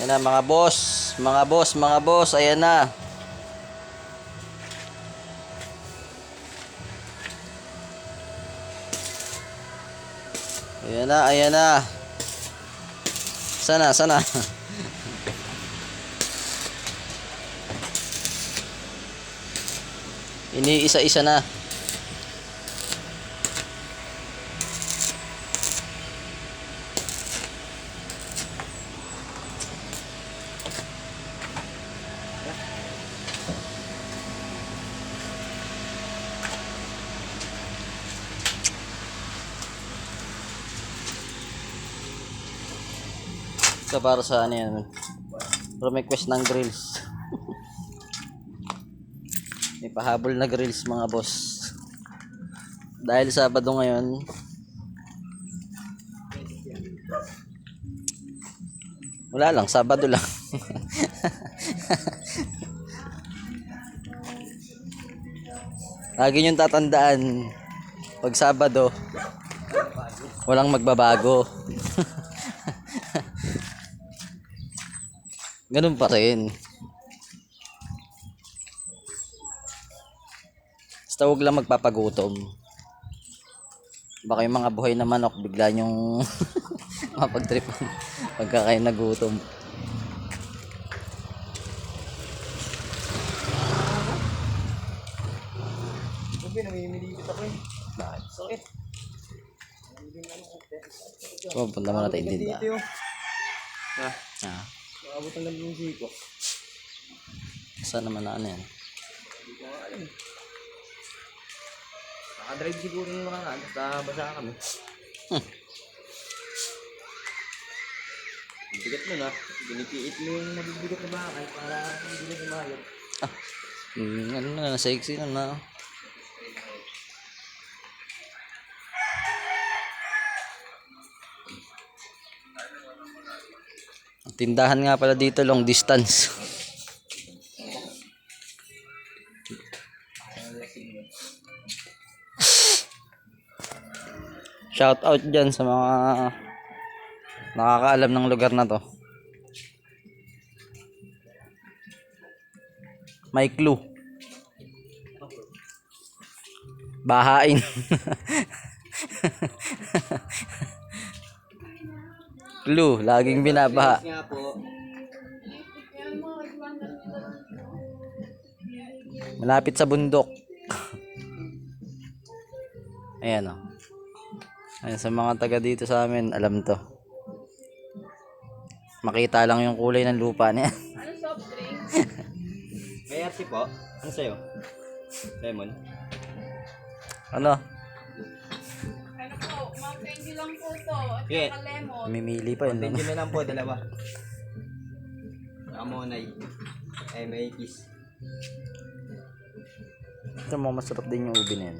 Ayan na mga boss, mga boss, ayan na. Ayan na, ayan na. Sana. Iniisa-isa na. Ito para sa ano yan. Request ng grills. May pahabol na grills mga boss. Dahil Sabado ngayon. Wala lang, Sabado lang. Lagi niyong tatandaan, pag Sabado, walang magbabago. Ganun pa rin. Basta huwag lang magpapagutom. Baka yung mga buhay na manok, bigla nyong mapagtripan pagka kayo nagutom. Namimilipit ako eh. Bakit? Sakit. Oh, punta mo natin din ba? Ha? Ah, Nakabot ang lamang siko. saan naman na ano yan? Hindi ko nga alam. Nakadrive siguro yung mga nga. Basta basa kami. Bigat mo na. Binipiit mo yung nabibigat na bakal para hindi na sumayot. Ano na, sexy na. Tindahan nga pala dito, long distance. Shout out dyan sa mga nakakaalam ng lugar na to. May clue. Bahain. Clue, laging binabaha. Nga po. Malapit sa bundok. Ayan o. Ayan, sa mga taga dito sa amin, alam to. Makita lang yung kulay ng lupa niya. Ano soft drink? May RC po. Ano sa'yo? Lemon? Ano? Ano po, Mountain Dew lang po to. At Yeah. saka lemon. Mimili pa yun. Ano? Benjo na lang po, dalawa. Amonay. Ay, may kiss. Ito mo, masarap din yung ubi na yan.